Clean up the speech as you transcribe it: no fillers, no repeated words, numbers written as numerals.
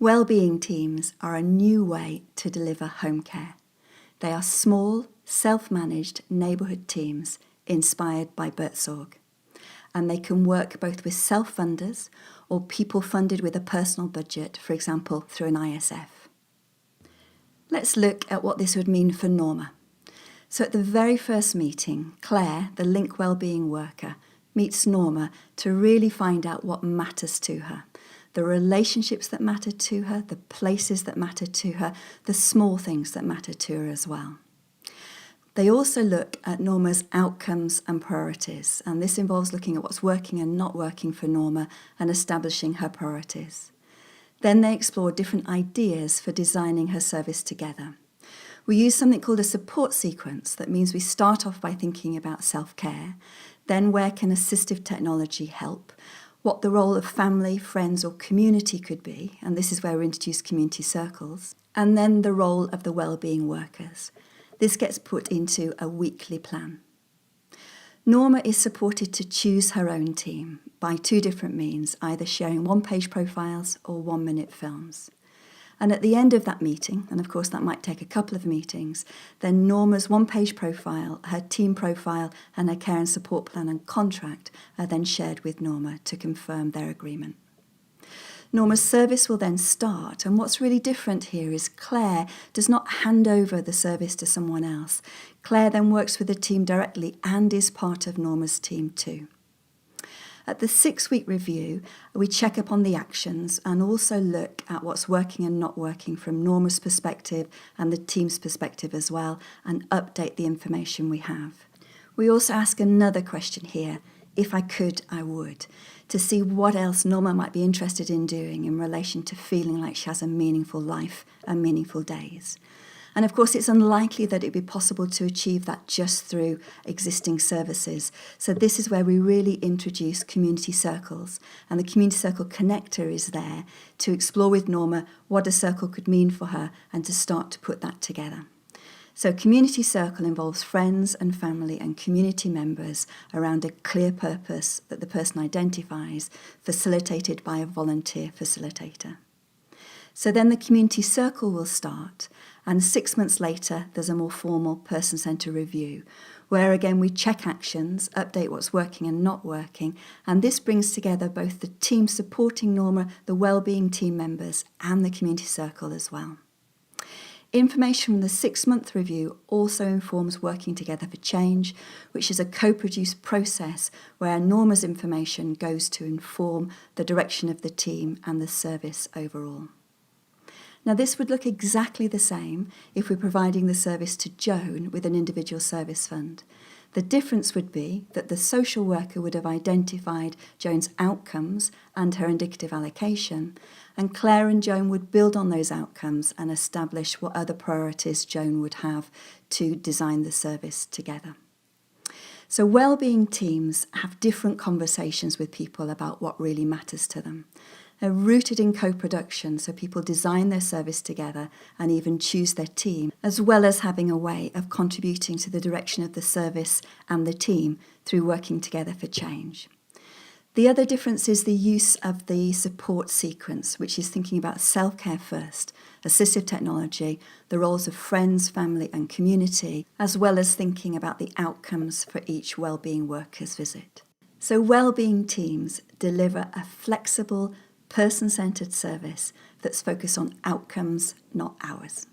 Wellbeing teams are a new way to deliver home care. They are small, self-managed neighbourhood teams inspired by Buurtzorg. And they can work both with self-funders or people funded with a personal budget, for example, through an ISF. Let's look at what this would mean for Norma. So at the very first meeting, Claire, the Link Wellbeing worker, meets Norma to really find out what matters to her. The relationships that matter to her, the places that matter to her, the small things that matter to her as well. They also look at Norma's outcomes and priorities, and this involves looking at what's working and not working for Norma and establishing her priorities. Then they explore different ideas for designing her service together. We use something called a support sequence. That means we start off by thinking about self-care, then where can assistive technology help, what the role of family, friends or community could be, and this is where we introduce community circles, and then the role of the wellbeing workers. This gets put into a weekly plan. Norma is supported to choose her own team by two different means, either sharing one-page profiles or one-minute films. And at the end of that meeting, and of course that might take a couple of meetings, then Norma's one-page profile, her team profile and her care and support plan and contract are then shared with Norma to confirm their agreement. Norma's service will then start, and what's really different here is Claire does not hand over the service to someone else. Claire then works with the team directly and is part of Norma's team too. At the 6-week review, we check up on the actions and also look at what's working and not working from Norma's perspective and the team's perspective as well, and update the information we have. We also ask another question here, if I could, I would, to see what else Norma might be interested in doing in relation to feeling like she has a meaningful life and meaningful days. And of course, it's unlikely that it'd be possible to achieve that just through existing services. So this is where we really introduce community circles. And the community circle connector is there to explore with Norma what a circle could mean for her and to start to put that together. So community circle involves friends and family and community members around a clear purpose that the person identifies, facilitated by a volunteer facilitator. So then the community circle will start, and 6 months later there's a more formal person-centred review, where again we check actions, update what's working and not working, and this brings together both the team supporting Norma, the wellbeing team members and the community circle as well. Information from the 6-month review also informs Working Together for Change, which is a co-produced process where Norma's information goes to inform the direction of the team and the service overall. Now this would look exactly the same if we're providing the service to Joan with an individual service fund. The difference would be that the social worker would have identified Joan's outcomes and her indicative allocation, and Claire and Joan would build on those outcomes and establish what other priorities Joan would have to design the service together. So wellbeing teams have different conversations with people about what really matters to them. They're rooted in co-production, so people design their service together and even choose their team, as well as having a way of contributing to the direction of the service and the team through Working Together for Change. The other difference is the use of the support sequence, which is thinking about self-care first, assistive technology, the roles of friends, family and community, as well as thinking about the outcomes for each wellbeing worker's visit. So wellbeing teams deliver a flexible, person-centred service that's focused on outcomes, not hours.